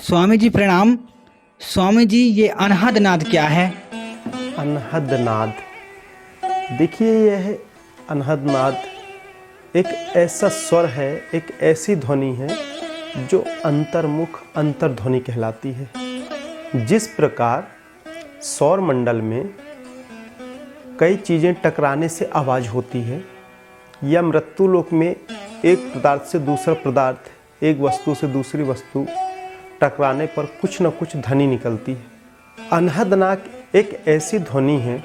स्वामी जी प्रणाम। स्वामी जी, ये अनहद नाद क्या है? अनहद नाद, देखिए यह अनहद नाद एक ऐसा स्वर है, एक ऐसी ध्वनि है जो अंतर्मुख अंतर्ध्वनि कहलाती है। जिस प्रकार सौर मंडल में कई चीज़ें टकराने से आवाज़ होती है, या मृत्यु लोक में एक पदार्थ से दूसरा पदार्थ, एक वस्तु से दूसरी वस्तु टकराने पर कुछ न कुछ ध्वनि निकलती है। अनहद नाद एक ऐसी ध्वनि है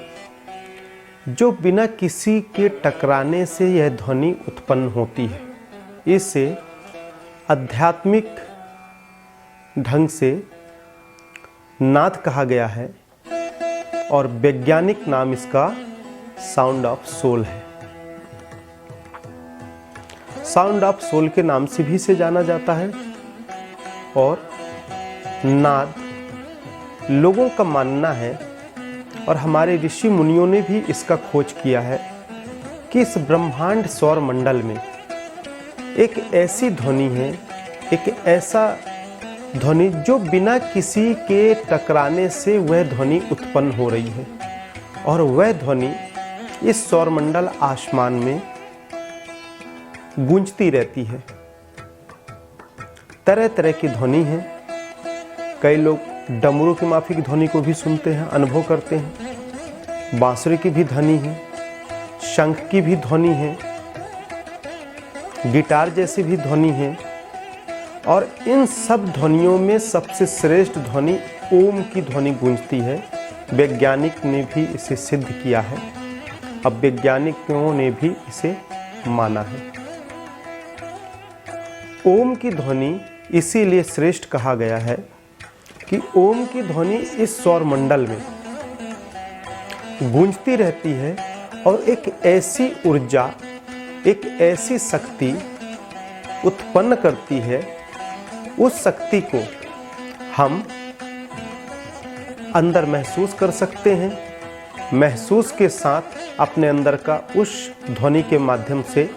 जो बिना किसी के टकराने से यह ध्वनि उत्पन्न होती है। इसे आध्यात्मिक ढंग से नाद कहा गया है और वैज्ञानिक नाम इसका साउंड ऑफ सोल है। साउंड ऑफ सोल के नाम से भी इसे जाना जाता है। और नाद लोगों का मानना है, और हमारे ऋषि मुनियों ने भी इसका खोज किया है, कि इस ब्रह्मांड सौर मंडल में एक ऐसी ध्वनि है, एक ऐसा ध्वनि जो बिना किसी के टकराने से वह ध्वनि उत्पन्न हो रही है। और वह ध्वनि इस सौरमंडल आसमान में गूंजती रहती है। तरह तरह की ध्वनि है। कई लोग डमरू की माफिक ध्वनि को भी सुनते हैं, अनुभव करते हैं। बांसुरी की भी ध्वनि है, शंख की भी ध्वनि है, गिटार जैसी भी ध्वनि है। और इन सब ध्वनियों में सबसे श्रेष्ठ ध्वनि ओम की ध्वनि गूंजती है। वैज्ञानिक ने भी इसे सिद्ध किया है। अब वैज्ञानिकों ने भी इसे माना है। ओम की ध्वनि इसीलिए श्रेष्ठ कहा गया है कि ओम की ध्वनि इस सौर मंडल में गूंजती रहती है और एक ऐसी ऊर्जा, एक ऐसी शक्ति उत्पन्न करती है। उस शक्ति को हम अंदर महसूस कर सकते हैं। महसूस के साथ अपने अंदर का उस ध्वनि के माध्यम से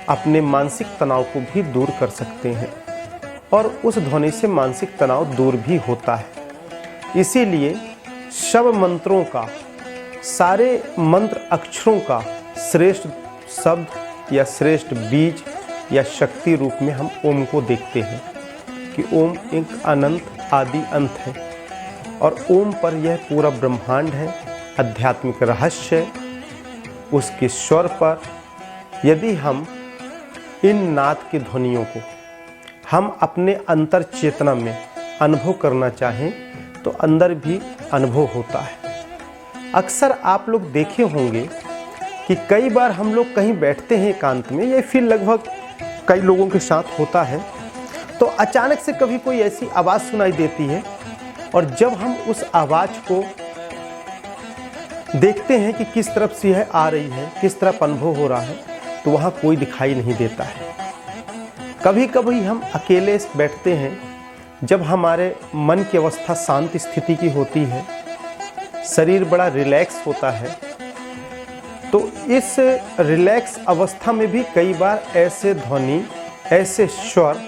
अपने मानसिक तनाव को भी दूर कर सकते हैं, और उस ध्वनि से मानसिक तनाव दूर भी होता है। इसीलिए शव मंत्रों का, सारे मंत्र अक्षरों का श्रेष्ठ शब्द या श्रेष्ठ बीज या शक्ति रूप में हम ओम को देखते हैं कि ओम एक अनंत आदि अंत है। और ओम पर यह पूरा ब्रह्मांड है, आध्यात्मिक रहस्य है। उसके स्वर पर यदि हम इन नाद की ध्वनियों को हम अपने अंतर चेतना में अनुभव करना चाहें तो अंदर भी अनुभव होता है। अक्सर आप लोग देखे होंगे कि कई बार हम लोग कहीं बैठते हैं एकांत में, ये फिर लगभग कई लोगों के साथ होता है, तो अचानक से कभी कोई ऐसी आवाज़ सुनाई देती है, और जब हम उस आवाज़ को देखते हैं कि किस तरफ से यह आ रही है, किस तरफ अनुभव हो रहा है, तो वहाँ कोई दिखाई नहीं देता है। कभी कभी हम अकेले बैठते हैं, जब हमारे मन की अवस्था शांत स्थिति की होती है, शरीर बड़ा रिलैक्स होता है, तो इस रिलैक्स अवस्था में भी कई बार ऐसे ध्वनि, ऐसे स्वर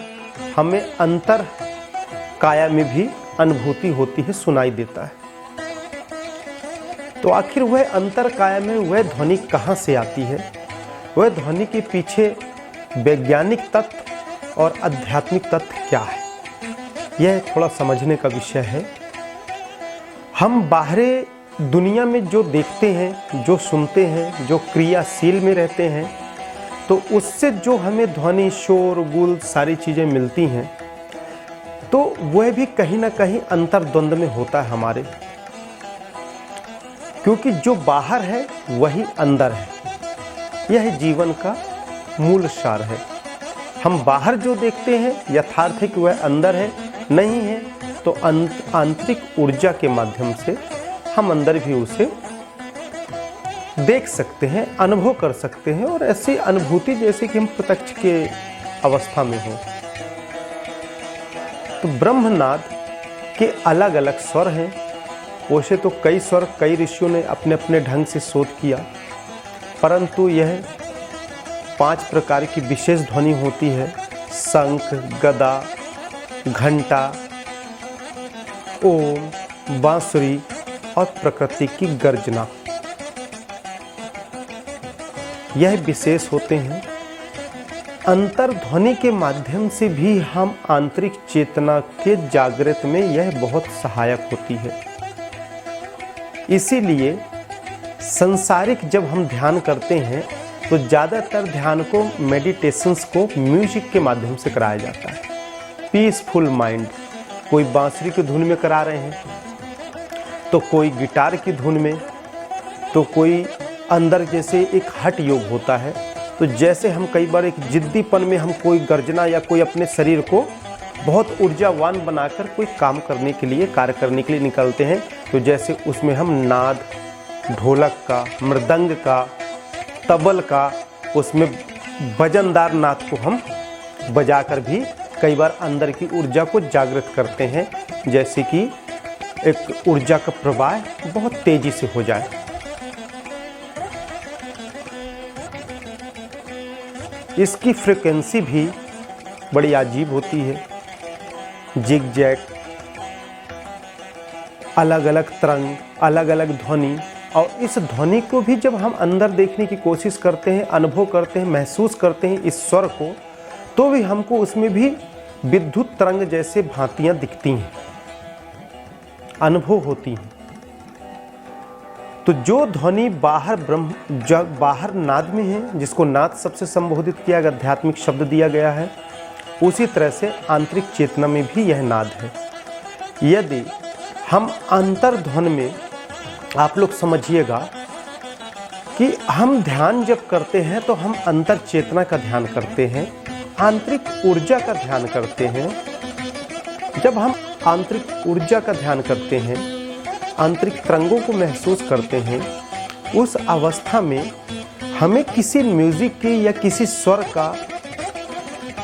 हमें अंतर काया में भी अनुभूति होती है, सुनाई देता है। तो आखिर वह अंतर काया में वह ध्वनि कहाँ से आती है? वह ध्वनि के पीछे वैज्ञानिक तत्व और आध्यात्मिक तत्व क्या है, यह थोड़ा समझने का विषय है। हम बाहरी दुनिया में जो देखते हैं, जो सुनते हैं, जो क्रियाशील में रहते हैं, तो उससे जो हमें ध्वनि, शोर गुल सारी चीज़ें मिलती हैं, तो वह भी कहीं ना कहीं अंतर्द्वंद में होता है हमारे। क्योंकि जो बाहर है वही अंदर है। यह जीवन का मूल सार है। हम बाहर जो देखते हैं यथार्थ है कि वह अंदर है, नहीं है तो आंतरिक ऊर्जा के माध्यम से हम अंदर भी उसे देख सकते हैं, अनुभव कर सकते हैं, और ऐसी अनुभूति जैसे कि हम प्रत्यक्ष के अवस्था में हो। तो ब्रह्मनाद के अलग अलग स्वर हैं। वैसे तो कई स्वर कई ऋषियों ने अपने अपने ढंग से शोध किया, परंतु यह 5 प्रकार की विशेष ध्वनि होती है। शंख, गदा, घंटा, ओम, बांसुरी और प्रकृति की गर्जना, यह विशेष होते हैं। अंतर्ध्वनि के माध्यम से भी हम आंतरिक चेतना के जागृत में यह बहुत सहायक होती है। इसीलिए संसारिक जब हम ध्यान करते हैं तो ज़्यादातर ध्यान को, मेडिटेशंस को म्यूजिक के माध्यम से कराया जाता है। पीसफुल माइंड, कोई बांसुरी की धुन में करा रहे हैं, तो कोई गिटार की धुन में, तो कोई अंदर जैसे एक हठ योग होता है। तो जैसे हम कई बार एक जिद्दीपन में हम कोई गर्जना या कोई अपने शरीर को बहुत ऊर्जावान बनाकर कोई काम करने के लिए, कार्य करने के लिए निकलते हैं, तो जैसे उसमें हम नाद, ढोलक का, मृदंग का, तबल का, उसमें वजनदार नाद को हम बजाकर भी कई बार अंदर की ऊर्जा को जागृत करते हैं, जैसे कि एक ऊर्जा का प्रवाह बहुत तेजी से हो जाए। इसकी फ्रीक्वेंसी भी बड़ी अजीब होती है, जिग जैग, अलग अलग तरंग, अलग अलग ध्वनि। और इस ध्वनि को भी जब हम अंदर देखने की कोशिश करते हैं, अनुभव करते हैं, महसूस करते हैं इस स्वर को, तो भी हमको उसमें भी विद्युत तरंग जैसे भांतियां दिखती हैं, अनुभव होती हैं। तो जो ध्वनि बाहर नाद में है, जिसको नाद सबसे संबोधित किया गया, आध्यात्मिक शब्द दिया गया है, उसी तरह से आंतरिक चेतना में भी यह नाद है। यदि हम अंतर्ध्वन में, आप लोग समझिएगा कि हम ध्यान जब करते हैं तो हम अंतर चेतना का ध्यान करते हैं, आंतरिक ऊर्जा का ध्यान करते हैं। जब हम आंतरिक ऊर्जा का ध्यान करते हैं, आंतरिक तरंगों को महसूस करते हैं, उस अवस्था में हमें किसी म्यूजिक की या किसी स्वर का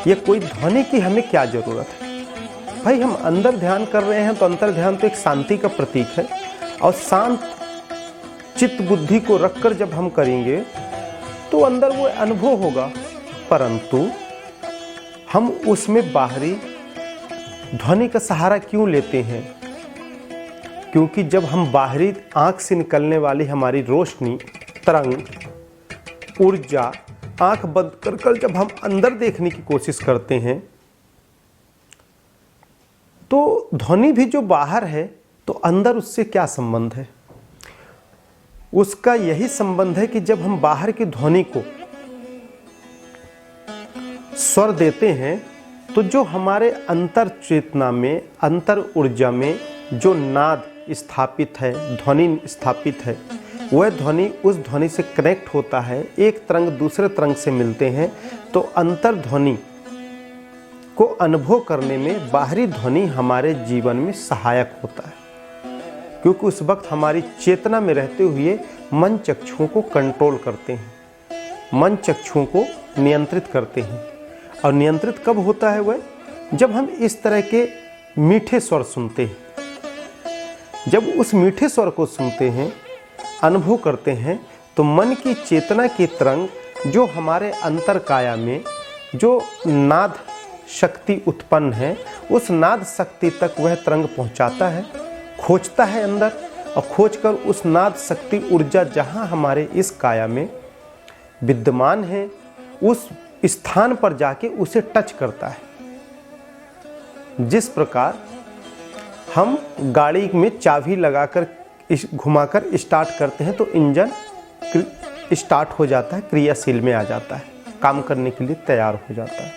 या कोई ध्वनि की हमें क्या ज़रूरत है। भाई हम अंदर ध्यान कर रहे हैं तो अंतर ध्यान तो एक शांति का प्रतीक है, और शांत चित्त बुद्धि को रखकर जब हम करेंगे तो अंदर वो अनुभव होगा। परंतु हम उसमें बाहरी ध्वनि का सहारा क्यों लेते हैं? क्योंकि जब हम बाहरी आंख से निकलने वाली हमारी रोशनी, तरंग, ऊर्जा, आंख बंद कर जब हम अंदर देखने की कोशिश करते हैं, तो ध्वनि भी जो बाहर है तो अंदर उससे क्या संबंध है? उसका यही संबंध है कि जब हम बाहर की ध्वनि को स्वर देते हैं तो जो हमारे अंतर चेतना में, अंतर ऊर्जा में जो नाद स्थापित है, ध्वनि स्थापित है, वह ध्वनि उस ध्वनि से कनेक्ट होता है, एक तरंग दूसरे तरंग से मिलते हैं, तो अंतर ध्वनि को अनुभव करने में बाहरी ध्वनि हमारे जीवन में सहायक होता है। क्योंकि उस वक्त हमारी चेतना में रहते हुए मन चक्षुओं को कंट्रोल करते हैं, मन चक्षुओं को नियंत्रित करते हैं। और नियंत्रित कब होता है वह? जब हम इस तरह के मीठे स्वर सुनते हैं। जब उस मीठे स्वर को सुनते हैं, अनुभव करते हैं, तो मन की चेतना की तरंग जो हमारे अंतर काया में जो नाद शक्ति उत्पन्न है, उस नाद शक्ति तक वह तरंग पहुंचाता है, खोजता है अंदर, और खोजकर उस नाद शक्ति ऊर्जा जहां हमारे इस काया में विद्यमान है, उस स्थान पर जाके उसे टच करता है। जिस प्रकार हम गाड़ी में चाबी लगाकर घुमाकर स्टार्ट करते हैं तो इंजन स्टार्ट हो जाता है, क्रियाशील में आ जाता है, काम करने के लिए तैयार हो जाता है।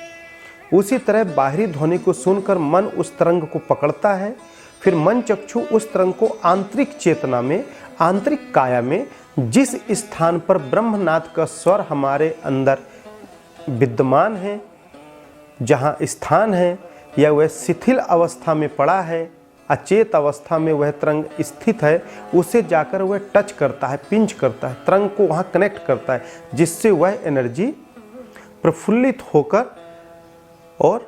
उसी तरह बाहरी ध्वनि को सुनकर मन उस तरंग को पकड़ता है, फिर मन चक्षु उस तरंग को आंतरिक चेतना में, आंतरिक काया में, जिस स्थान पर ब्रह्मनाद का स्वर हमारे अंदर विद्यमान है, जहाँ स्थान है या वह शिथिल अवस्था में पड़ा है, अचेत अवस्था में वह तरंग स्थित है, उसे जाकर वह टच करता है, पिंच करता है, तरंग को वहाँ कनेक्ट करता है, जिससे वह एनर्जी प्रफुल्लित होकर और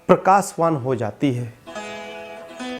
प्रकाशवान हो जाती है।